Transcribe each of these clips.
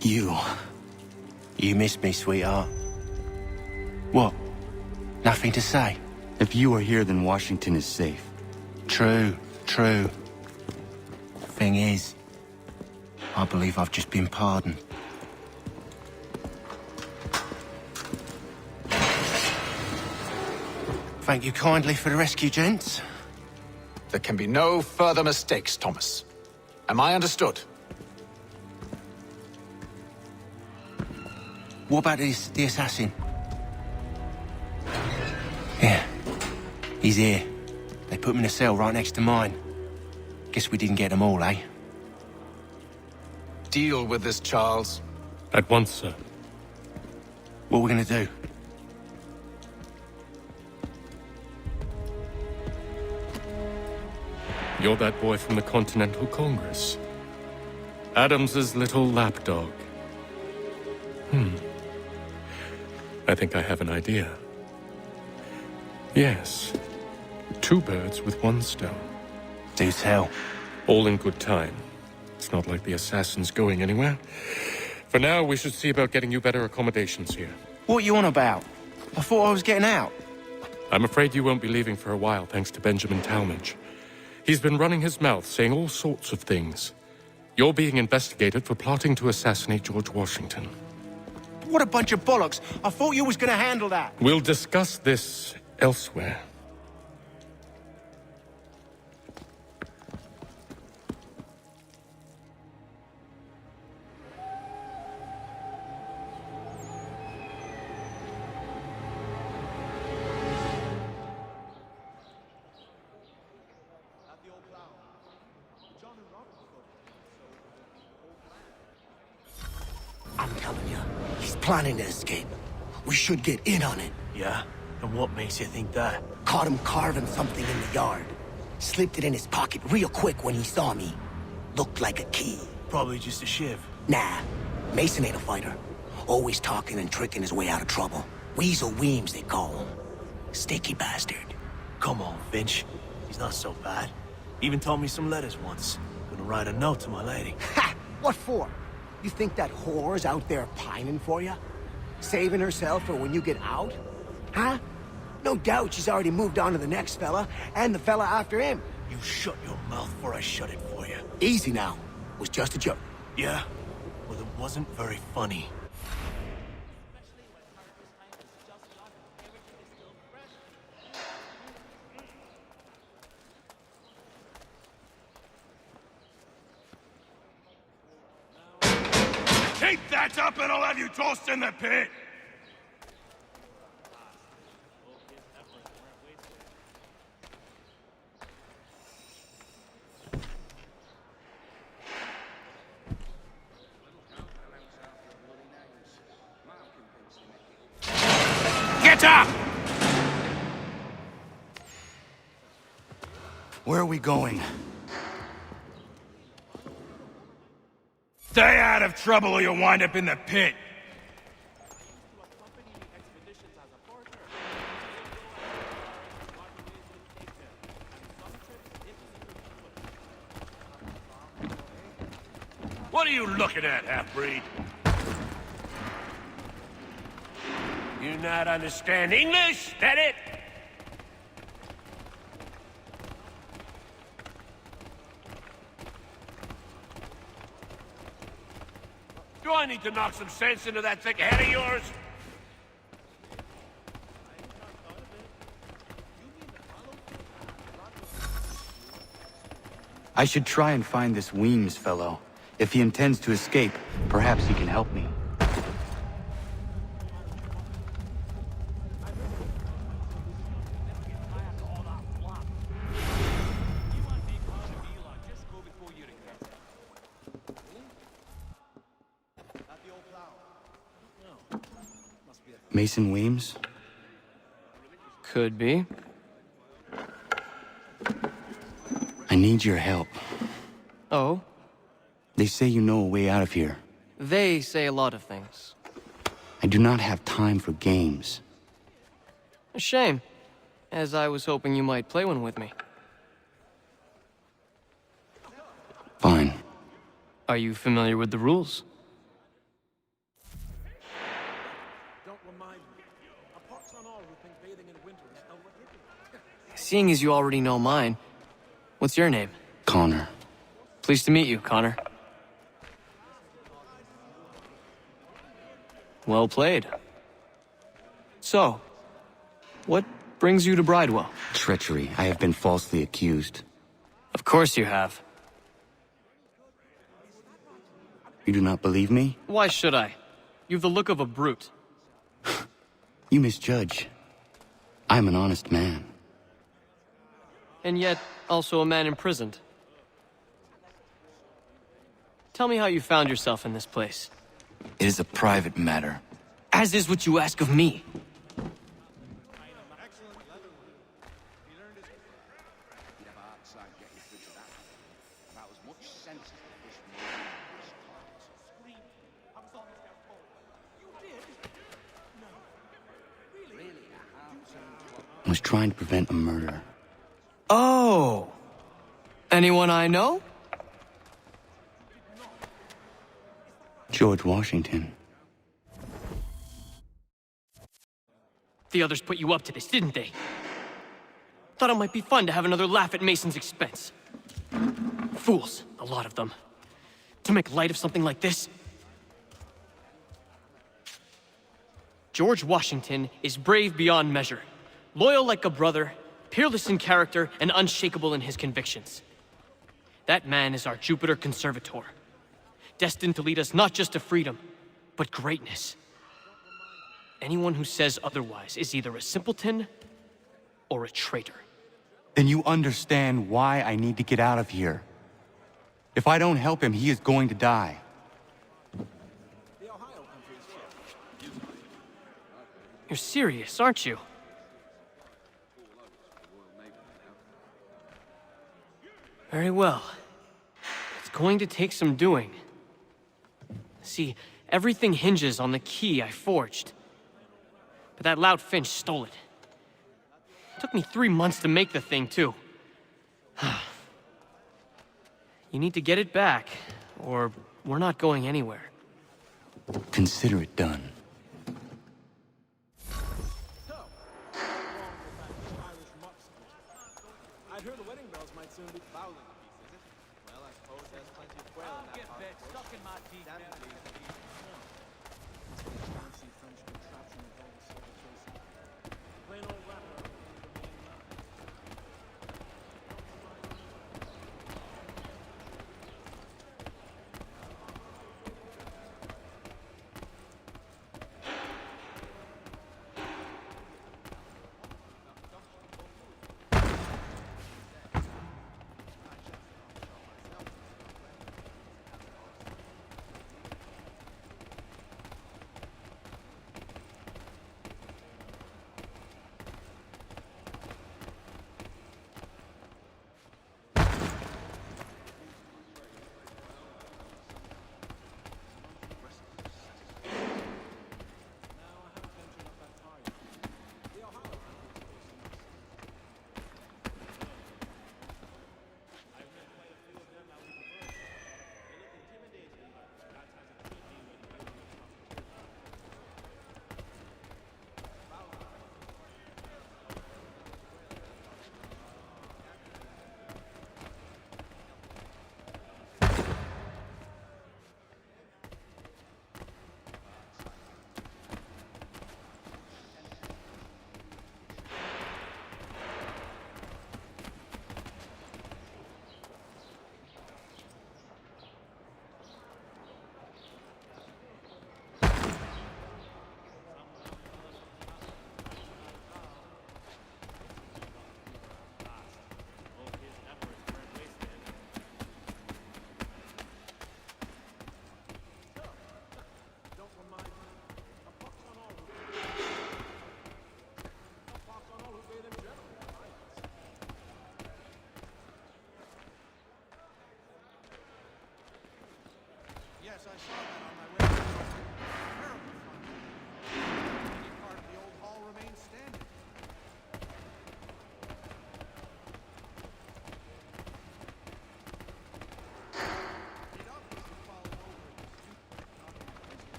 You. You missed me, sweetheart. What? Nothing to say? If you are here, then Washington is safe. True, true. Thing is, I believe I've just been pardoned. Thank you kindly for the rescue, gents. There can be no further mistakes, Thomas. Am I understood? What about the assassin? Yeah, he's here. They put him in a cell right next to mine. Guess we didn't get them all, eh? Deal with this, Charles. At once, sir. What are we gonna do? You're that boy from the Continental Congress. Adams's little lapdog. I think I have an idea. Yes. 2 birds with 1 stone. Do tell. All in good time. It's not like the assassin's going anywhere. For now, we should see about getting you better accommodations here. What you on about? I thought I was getting out. I'm afraid you won't be leaving for a while, thanks to Benjamin Talmadge. He's been running his mouth, saying all sorts of things. You're being investigated for plotting to assassinate George Washington. What a bunch of bollocks. I thought you was gonna handle that. We'll discuss this elsewhere. I'm telling you, he's planning to escape. We should get in on it. Yeah? And what makes you think that? Caught him carving something in the yard. Slipped it in his pocket real quick when he saw me. Looked like a key. Probably just a shiv. Nah, Mason ain't a fighter. Always talking and tricking his way out of trouble. Weasel Weems, they call him. Sticky bastard. Come on, Finch. He's not so bad. Even taught me some letters once. Gonna write a note to my lady. Ha! What for? You think that whore's out there pining for you? Saving herself for when you get out? Huh? No doubt she's already moved on to the next fella, and the fella after him. You shut your mouth before I shut it for you. Easy now. Was just a joke. Yeah? Well, it wasn't very funny. Keep that up and I'll have you tossed in the pit! Get up! Where are we going? Stay out of trouble or you'll wind up in the pit! What are you looking at, half-breed? You not understand English? That it? Do I need to knock some sense into that thick head of yours? I should try and find this Weems fellow. If he intends to escape, perhaps he can help me. Mason Weems? Could be. I need your help. Oh? They say you know a way out of here. They say a lot of things. I do not have time for games. A shame, as I was hoping you might play one with me. Fine. Are you familiar with the rules? seeing as you already know mine, what's your name? Connor. Pleased to meet you, Connor. Well played. So, what brings you to Bridewell? Treachery. I have been falsely accused. Of course you have. You do not believe me? Why should I? You've the look of a brute. You misjudge. I'm an honest man. And yet, also a man imprisoned. Tell me how you found yourself in this place. It is a private matter. As is what you ask of me. I was trying to prevent a murder. Oh! Anyone I know? George Washington. The others put you up to this, didn't they? Thought it might be fun to have another laugh at Mason's expense. Fools, a lot of them. To make light of something like this. George Washington is brave beyond measure, loyal like a brother, peerless in character, and unshakable in his convictions. That man is our Jupiter Conservator, destined to lead us not just to freedom, but greatness. Anyone who says otherwise is either a simpleton or a traitor. Then you understand why I need to get out of here. If I don't help him, he is going to die. You're serious, aren't you? Very well. It's going to take some doing. See, everything hinges on the key I forged. But that lout Finch stole it. Took me 3 months to make the thing, too. You need to get it back, or we're not going anywhere. Consider it done. I'd heard the wedding bells might soon be fouling a piece, is it? Well, I suppose there's plenty of quail in that part. Stuck in my teeth. Fancy French contraption with all the silver tracing. Plain old rattler.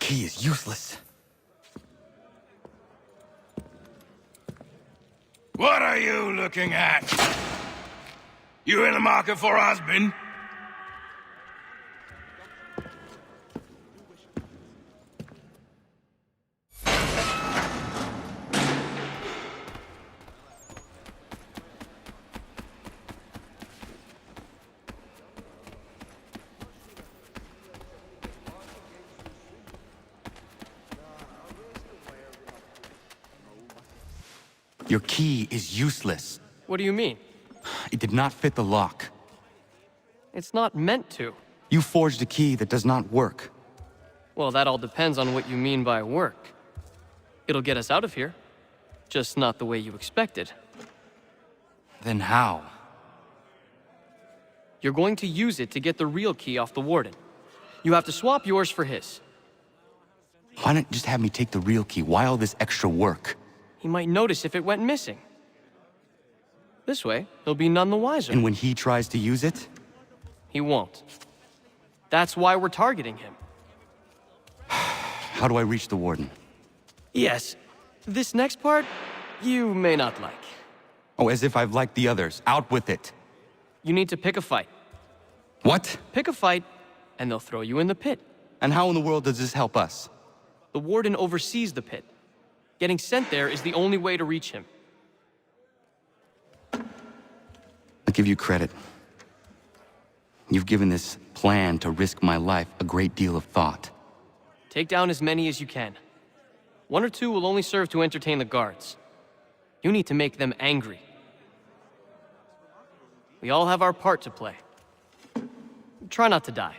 key is useless. What are you looking at? You in the market for a husband? Your key is useless. What do you mean? It did not fit the lock. It's not meant to. You forged a key that does not work. Well, that all depends on what you mean by work. It'll get us out of here. Just not the way you expected. Then how? You're going to use it to get the real key off the warden. You have to swap yours for his. Why not just have me take the real key? Why all this extra work? He might notice if it went missing. This way, he'll be none the wiser. And when he tries to use it? He won't. That's why we're targeting him. How do I reach the warden? Yes, this next part, you may not like. Oh, as if I've liked the others. Out with it. You need to pick a fight. What? Pick a fight, and they'll throw you in the pit. And how in the world does this help us? The warden oversees the pit. Getting sent there is the only way to reach him. I'll give you credit. You've given this plan to risk my life a great deal of thought. Take down as many as you can. 1 or 2 will only serve to entertain the guards. You need to make them angry. We all have our part to play. Try not to die.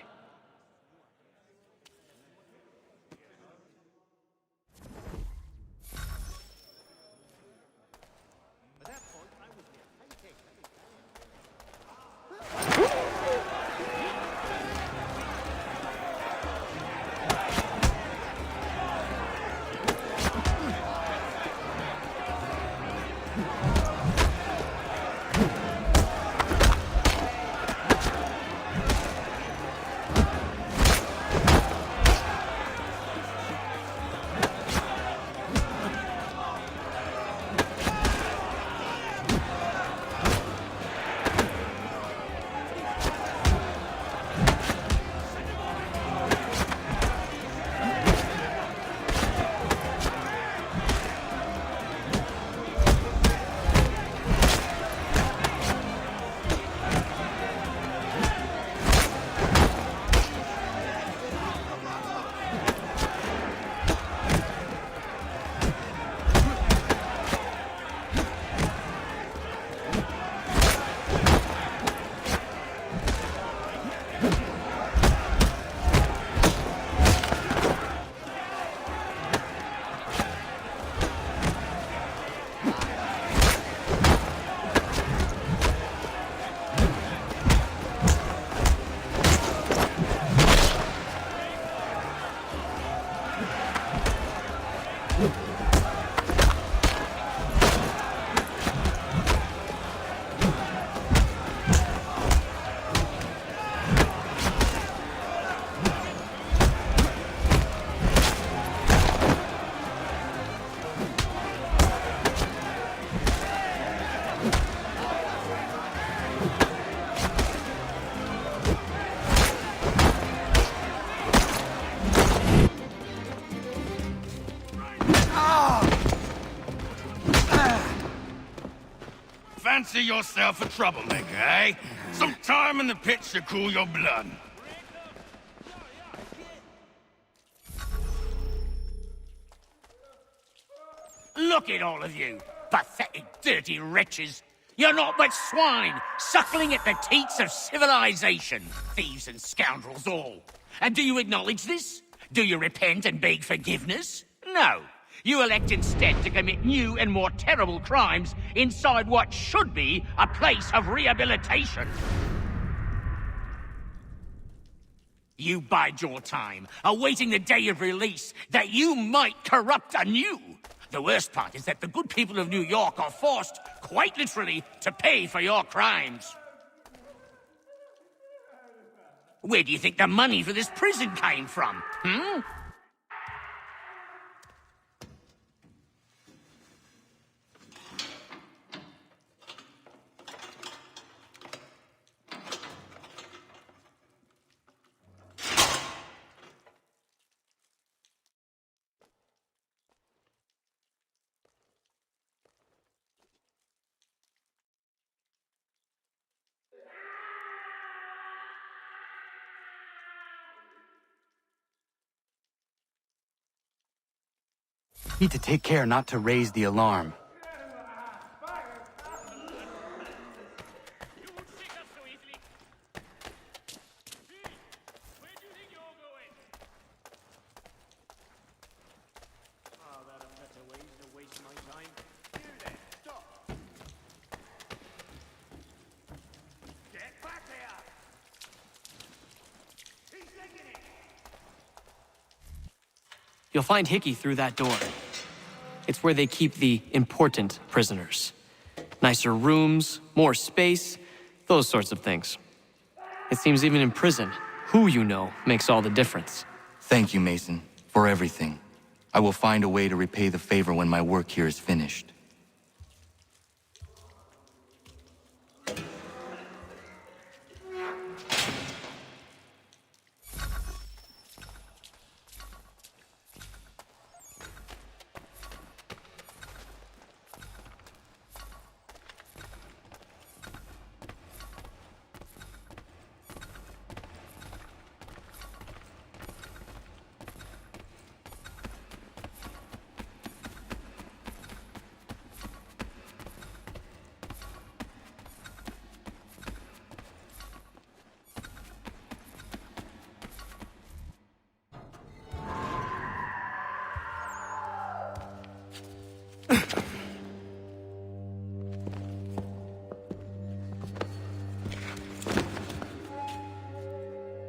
Fancy yourself a troublemaker, eh? Some time in the pit should cool your blood. Look at all of you, pathetic, dirty wretches. You're not but swine, suckling at the teats of civilization. Thieves and scoundrels all. And do you acknowledge this? Do you repent and beg forgiveness? No. You elect instead to commit new and more terrible crimes inside what should be a place of rehabilitation. You bide your time, awaiting the day of release, that you might corrupt anew. The worst part is that the good people of New York are forced, quite literally, to pay for your crimes. Where do you think the money for this prison came from, Need to take care not to raise the alarm. You'll find Hickey through that door. It's where they keep the important prisoners. Nicer rooms, more space, those sorts of things. It seems even in prison, who you know makes all the difference. Thank you, Mason, for everything. I will find a way to repay the favor when my work here is finished.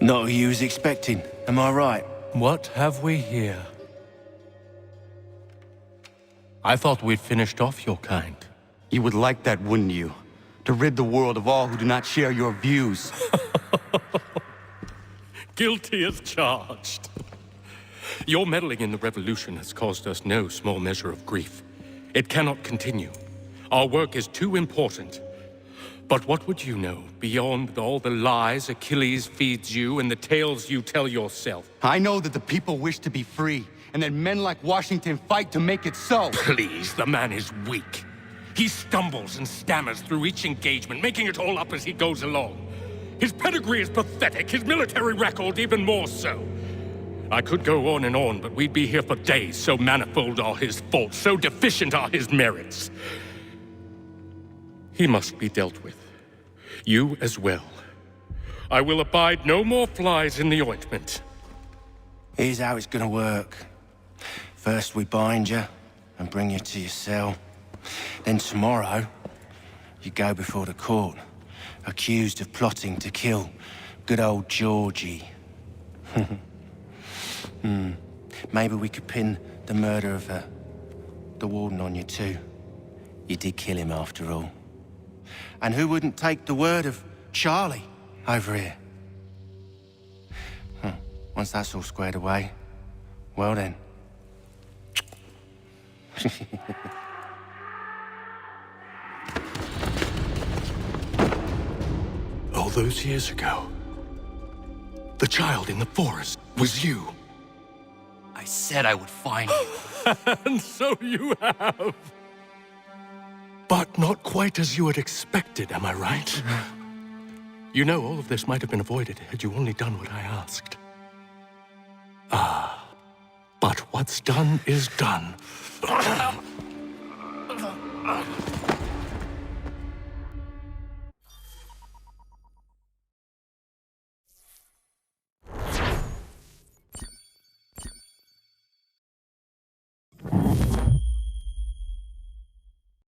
Not who you was expecting, am I right? What have we here? I thought we'd finished off your kind. You would like that, wouldn't you? To rid the world of all who do not share your views. Guilty as charged. Your meddling in the revolution has caused us no small measure of grief. It cannot continue. Our work is too important. But what would you know beyond all the lies Achilles feeds you and the tales you tell yourself? I know that the people wish to be free, and that men like Washington fight to make it so. Please, the man is weak. He stumbles and stammers through each engagement, making it all up as he goes along. His pedigree is pathetic, his military record even more so. I could go on and on, but we'd be here for days, so manifold are his faults, so deficient are his merits. He must be dealt with. You as well. I will abide no more flies in the ointment. Here's how it's gonna work. First we bind you and bring you to your cell. Then tomorrow, you go before the court, accused of plotting to kill good old Georgie. Maybe we could pin the murder of the warden on you too. You did kill him after all. And who wouldn't take the word of Charlie over here? Once that's all squared away, well then. All those years ago, the child in the forest was you. I said I would find you. And so you have. But not quite as you had expected, am I right? You know, all of this might have been avoided had you only done what I asked. But what's done is done.